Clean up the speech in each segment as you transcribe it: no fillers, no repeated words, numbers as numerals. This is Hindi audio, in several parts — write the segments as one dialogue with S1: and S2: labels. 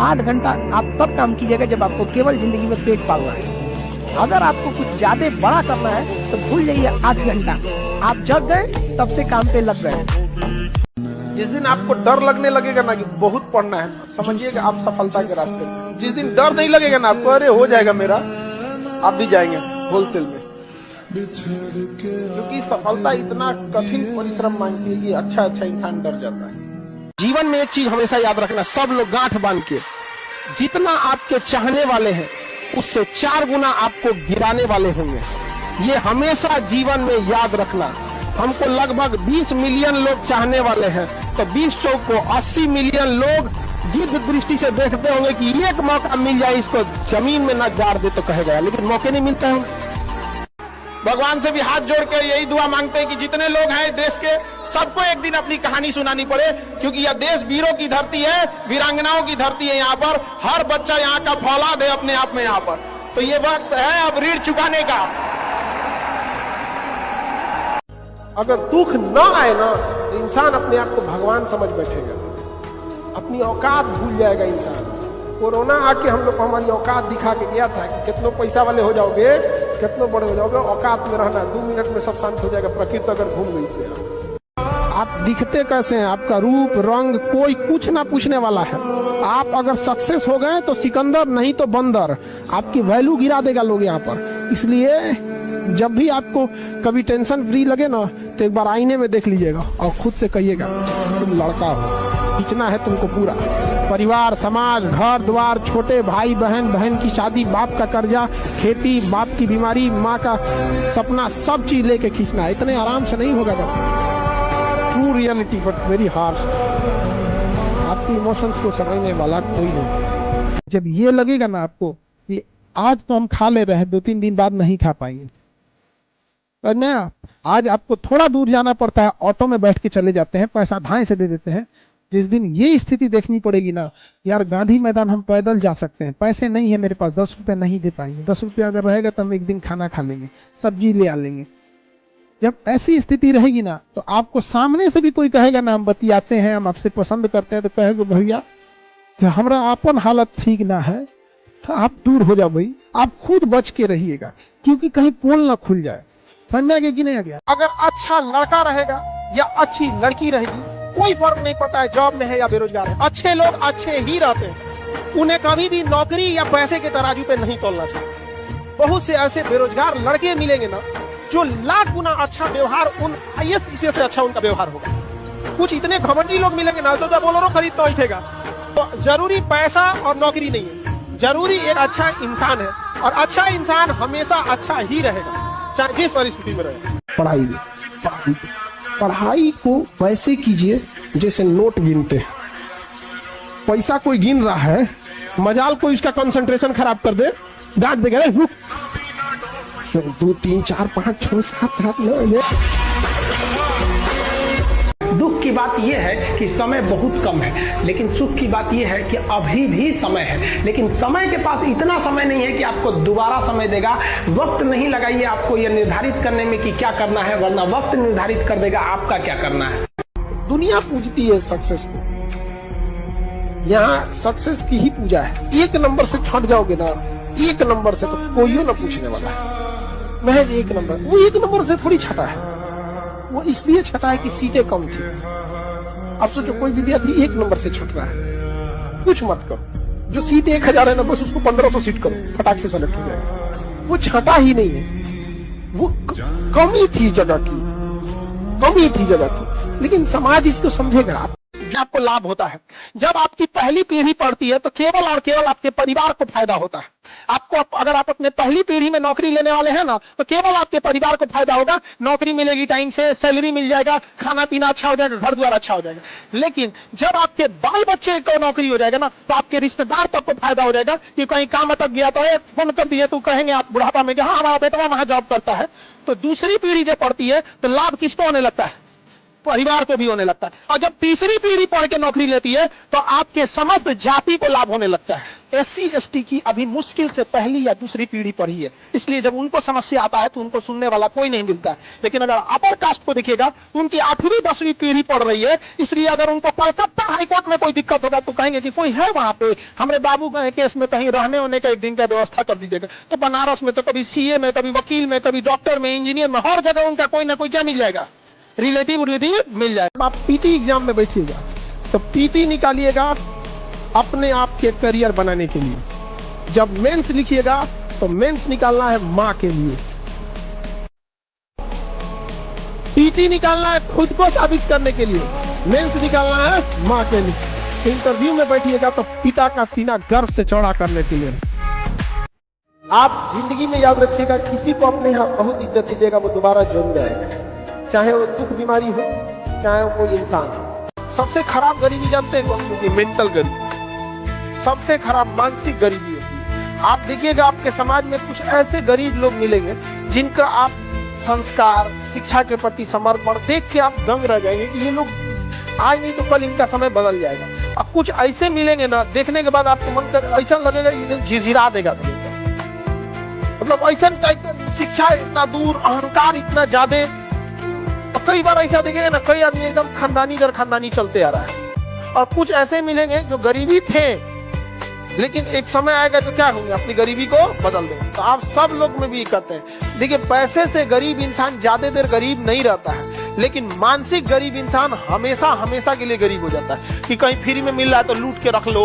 S1: 8 घंटा आप तब काम कीजिएगा जब आपको केवल जिंदगी में पेट पालना है। अगर आपको कुछ ज्यादा बड़ा करना है तो भूल जाइए 8 घंटा। आप जग गए तब से काम पे लग गए।
S2: जिस दिन आपको डर लगने लगेगा ना कि बहुत पढ़ना है, समझिएगा आप सफलता के रास्ते में। जिस दिन डर नहीं लगेगा ना आपको, अरे हो जाएगा मेरा, आप भी जाएंगे होलसेल में। क्योंकि सफलता इतना कठिन परिश्रम मांगती है कि अच्छा इंसान डर जाता है।
S3: जीवन में एक चीज हमेशा याद रखना, सब लोग गांठ बांध के, जितना आपके चाहने वाले हैं उससे 4 गुना आपको गिराने वाले होंगे। ये हमेशा जीवन में याद रखना। हमको लगभग 20 मिलियन लोग चाहने वाले हैं, तो 20 चौक को 80 मिलियन लोग दीर्घ दृष्टि से देखते होंगे कि एक मौका मिल जाए इसको जमीन में न गाड़ दे तो कहेगा, लेकिन मौके नहीं मिलते हैं। भगवान से भी हाथ जोड़ के यही दुआ मांगते हैं कि जितने लोग हैं देश के, सबको एक दिन अपनी कहानी सुनानी पड़े, क्योंकि यह देश वीरों की धरती है, वीरांगनाओं की धरती है। यहाँ पर हर बच्चा यहाँ का फौलाद है अपने आप में। यहाँ पर तो ये वक्त है अब ऋण चुकाने का।
S2: अगर दुख ना आए ना तो इंसान अपने आप को भगवान समझ बैठेगा, अपनी औकात भूल जाएगा इंसान। कोरोना आके हम लोग को हमारी औकात दिखा के गया था कि कितनों पैसा वाले हो जाओगे, कितनों बड़े हो जाओगे, औकात में रहना। 2 मिनट में सब शांत हो जाएगा, प्रकृति अगर घूम गई तो।
S3: आप दिखते कैसे हैं, आपका रूप रंग कोई कुछ ना पूछने वाला है। आप अगर सक्सेस हो गए तो सिकंदर, नहीं तो बंदर। आपकी वैल्यू गिरा देगा लोग यहाँ पर। इसलिए जब भी आपको कभी टेंशन फ्री लगे ना तो एक बार आईने में देख लीजिएगा और खुद से कहिएगा तुम लड़का हो, खींचना है तुमको पूरा। परिवार, समाज, घर द्वार, छोटे भाई बहन, बहन की शादी, बाप का कर्जा, खेती, बाप की बीमारी, माँ का सपना, सब चीज लेके खींचना है। इतने आराम से नहीं होगा। True reality but very harsh. आपकी इमोशंस को समझने वाला कोई नहीं। जब ये लगेगा ना आपको कि आज तो हम खा ले रहे हैं, 2-3 दिन बाद नहीं खा पाएंगे, और ना आज आपको थोड़ा दूर जाना पड़ता है, ऑटो में बैठ के चले जाते हैं, पैसा धाए से दे देते हैं। जिस दिन ये स्थिति देखनी पड़ेगी ना, यार गांधी मैदान हम पैदल जा सकते हैं, पैसे नहीं है मेरे पास, 10 रुपए नहीं दे पाएंगे, 10 रुपये अगर रहेगा तो हम एक दिन खाना खा लेंगे, सब्जी ले आ लेंगे। जब ऐसी स्थिति रहेगी ना तो आपको सामने से भी कोई कहेगा ना हम बतियाते हैं, हम आपसे पसंद करते हैं, तो कहेगा भैया कि हमारा अपन हालत ठीक ना है, तो आप दूर हो जाओ भाई। आप खुद बच के रहिएगा, क्योंकि कहीं पोल ना खुल जाए। समझ गए कि नहीं आ गया? अगर अच्छा लड़का रहेगा या अच्छी लड़की रहेगी, कोई फर्क नहीं पड़ता है जॉब में है या बेरोजगार है। अच्छे लोग अच्छे ही रहते हैं, उन्हें कभी भी नौकरी या पैसे के तराजू पे नहीं तोलना चाहिए। बहुत से ऐसे बेरोजगार लड़के मिलेंगे ना जो लाख गुना अच्छा व्यवहार, उन IAS से अच्छा उनका व्यवहार होगा। कुछ इतने घमंडी लोग मिलेंगे ना तो जब बोलेरो खरीदता उठेगा। तो जरूरी पैसा और नौकरी नहीं है, जरूरी एक अच्छा इंसान है, और अच्छा इंसान हमेशा अच्छा ही रहेगा, चाहे जिस परिस्थिति में रहे। पढ़ाई को वैसे कीजिए जैसे नोट गिनते हैं। पैसा कोई गिन रहा है, मजाल कोई उसका कंसंट्रेशन खराब कर दे, डांट देगा, रुक 2 3 4 5 6 7 8 9।
S4: दुख की बात यह है कि समय बहुत कम है, लेकिन सुख की बात यह है कि अभी भी समय है। लेकिन समय के पास इतना समय नहीं है कि आपको दोबारा समय देगा। वक्त नहीं लगाइए आपको यह निर्धारित करने में कि क्या करना है, वरना वक्त निर्धारित कर देगा आपका क्या करना है।
S3: दुनिया पूजती है सक्सेस को, यहाँ सक्सेस की ही पूजा है। 1 नंबर से छट जाओगे ना, 1 नंबर से तो कोई ना पूछने वाला है। महज 1 नंबर, वो 1 नंबर से थोड़ी छटा है, वो इसलिए छटा है कि सीटें कम थी। अब सोचो कोई विद्यार्थी 1 नंबर से छट रहा है, कुछ मत करो। जो सीट 1000 है ना, बस उसको 1500 सीट करो, फटाक से सेलेक्ट हो जाएगा। वो छटा ही नहीं है, वो कमी थी जगह की, कमी थी जगह की। लेकिन समाज इसको समझेगा।
S4: आपको लाभ होता है जब आपकी पहली पीढ़ी पढ़ती है, तो केवल और केवल आपके परिवार को फायदा होता है। आपको अगर आप अपने पहली पीढ़ी में नौकरी लेने वाले हैं ना, तो केवल आपके परिवार को फायदा होगा। नौकरी मिलेगी टाइम से, सैलरी मिल जाएगा, खाना पीना अच्छा हो जाएगा, घर द्वार अच्छा हो जाएगा। लेकिन जब आपके बाल बच्चे को नौकरी हो जाएगा ना, तो आपके रिश्तेदार तक को फायदा हो जाएगा कि कहीं काम अटक गया तो फोन कर दिए तो कहेंगे आप बुढ़ापा में कि हाँ हमारा बेटा वहां जॉब करता है। तो दूसरी पीढ़ी जब पढ़ती है तो लाभ किसको होने लगता है? परिवार को भी होने लगता है। और जब तीसरी पीढ़ी पढ़ के नौकरी लेती है तो आपके समस्त जाति को लाभ होने लगता है। SC ST की अभी मुश्किल से पहली या दूसरी पीढ़ी पढ़ी है, इसलिए जब उनको समस्या आता है तो उनको सुनने वाला कोई नहीं मिलता है। लेकिन अगर अपर कास्ट को देखिएगा तो उनकी 8वीं 10वीं पीढ़ी पढ़ रही है, इसलिए अगर उनको कलकत्ता हाईकोर्ट में कोई दिक्कत होगा तो कहेंगे कि कोई है वहां पे, हमारे बाबू के केस में कहीं रहने होने का एक दिन का व्यवस्था कर दीजिएगा। तो बनारस में तो कभी CA में, कभी वकील में, कभी डॉक्टर में, इंजीनियर में, हर जगह उनका कोई ना कोई क्या मिल जाएगा, रिलेटिव मिल जाएगा।
S3: आप PT एग्जाम में बैठिएगा तो PT निकालिएगा अपने आप के करियर बनाने के लिए। जब मेंस लिखिएगा तो मेंस निकालना है माँ के लिए। PT निकालना है खुद को साबित करने के लिए, मेंस निकालना है माँ के लिए। इंटरव्यू में बैठिएगा तो पिता का सीना गर्व से चौड़ा करने के लिए। आप जिंदगी में याद रखिएगा, किसी को अपने यहाँ बहुत इज्जत दीजिएगा वो दोबारा जरूर आएगा, चाहे वो दुख बीमारी हो, चाहे वो कोई इंसान हो। सबसे खराब गरीबी जानते हैं कौन सी? मेंटल गरीबी, सबसे खराब मानसिक गरीबी होती है। आप देखिएगा आपके समाज में कुछ ऐसे गरीब लोग मिलेंगे जिनका आप संस्कार, शिक्षा के प्रति समर्पण देख के आप दंग रह जाएंगे कि ये लोग आज नहीं तो कल इनका समय बदल जाएगा। अब कुछ ऐसे मिलेंगे ना, देखने के बाद आपको मन कर ऐसा लगेगा झिझिरा देगा, मतलब ऐसा टाइप का शिक्षा इतना दूर, अहंकार इतना ज्यादा। और कई बार ऐसा देखेंगे ना, कई आदमी एकदम खानदानी दर खानदानी चलते आ रहा है। और कुछ ऐसे मिलेंगे जो गरीबी थे लेकिन एक समय आएगा तो क्या होंगे, अपनी गरीबी को बदल देंगे। तो आप सब लोग में भी कहते हैं, देखिए पैसे से गरीब इंसान ज्यादा देर गरीब नहीं रहता है, लेकिन मानसिक गरीब इंसान हमेशा हमेशा के लिए गरीब हो जाता है। कि कहीं फ्री में मिल रहा है तो लूट के रख लो,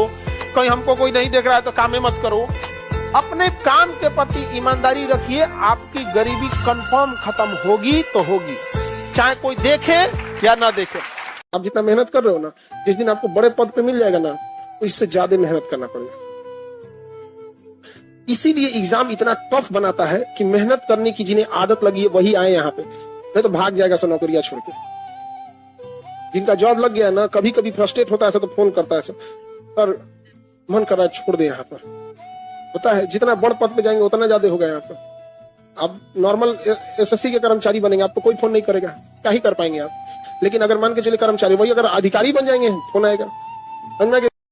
S3: कहीं हमको कोई नहीं देख रहा है तो कामे मत करो। अपने काम के प्रति ईमानदारी रखिए, आपकी गरीबी कंफर्म खत्म होगी तो होगी, चाहे कोई देखे या ना देखे।
S2: आप जितना मेहनत कर रहे हो ना, जिस दिन आपको बड़े पद पे मिल जाएगा ना, तो इससे ज्यादा मेहनत करना पड़ेगा। इसीलिए एग्जाम इतना टफ बनाता है कि मेहनत करने की जिन्हें आदत लगी है वही आए यहाँ पे, नहीं तो भाग जाएगा सब नौकरियां छोड़ के। जिनका जॉब लग गया ना, कभी कभी फ्रस्ट्रेट होता है तो फोन करता है पर मन कर रहा है छोड़ दे यहाँ पर। पता है जितना बड़ पद पे जाएंगे उतना ज्यादा होगा यहाँ पर। आप नॉर्मल SSC के कर्मचारी बनेंगे, आपको कोई फोन नहीं करेगा, क्या ही कर पाएंगे आप। लेकिन अगर मान के चले कर्मचारी, वही अगर अधिकारी बन जाएंगे फोन आएगा।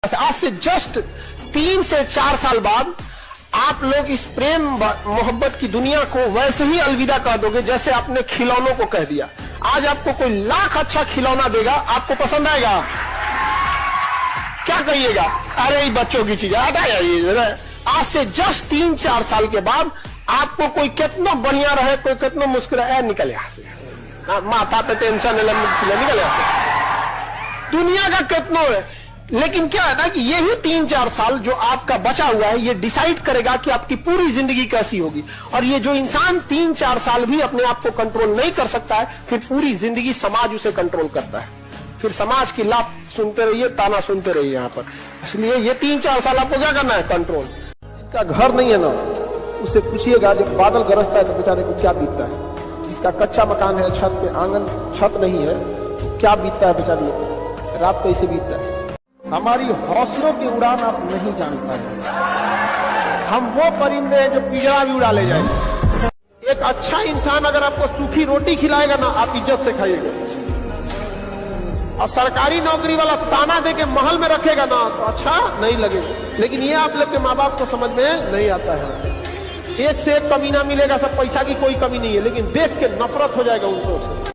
S3: आज से जस्ट 3 से 4 साल बाद आप लोग इस प्रेम मोहब्बत की दुनिया को वैसे ही अलविदा कर दोगे जैसे आपने खिलौनों को कह दिया। आज आपको कोई लाख अच्छा खिलौना देगा, आपको पसंद आएगा? क्या कहिएगा, अरे बच्चों की चीज आज से जस्ट 3-4 साल के बाद आपको कोई कितना बढ़िया रहे, कोई कितना मुस्कुराए, निकल यहाँ से, माथा पे टेंशन निकल यहाँ से, दुनिया का कितना है। लेकिन क्या है ना कि यही 3-4 साल जो आपका बचा हुआ है, ये डिसाइड करेगा कि आपकी पूरी जिंदगी कैसी होगी। और ये जो इंसान 3-4 साल भी अपने आप को कंट्रोल नहीं कर सकता है, फिर पूरी जिंदगी समाज उसे कंट्रोल करता है। फिर समाज की लात सुनते रहिए, ताना सुनते रहिए यहाँ पर। इसलिए ये 3-4 साल आपको क्या करना है, कंट्रोल।
S2: जिसका घर नहीं है ना, उससे पूछिएगा जब बादल गरजता है तो बेचारे को क्या बीतता है। जिसका कच्चा मकान है, छत पे आंगन छत नहीं है, क्या बीतता है बेचारे को, रात कैसे बीतता है। हमारी हौसलों की उड़ान आप नहीं जान पाएंगे। हम वो परिंदे हैं जो पिंजरा भी उड़ा ले जाएंगे। एक अच्छा इंसान अगर आपको सूखी रोटी खिलाएगा ना, आप इज्जत से खाइएगा। और सरकारी नौकरी वाला ताना दे के महल में रखेगा ना, तो अच्छा नहीं लगेगा। लेकिन ये आप लोग के माँ बाप को समझ में नहीं आता है। एक से एक कमी ना मिलेगा, सब पैसा की कोई कमी नहीं है, लेकिन देख के नफरत हो जाएगा उनसे।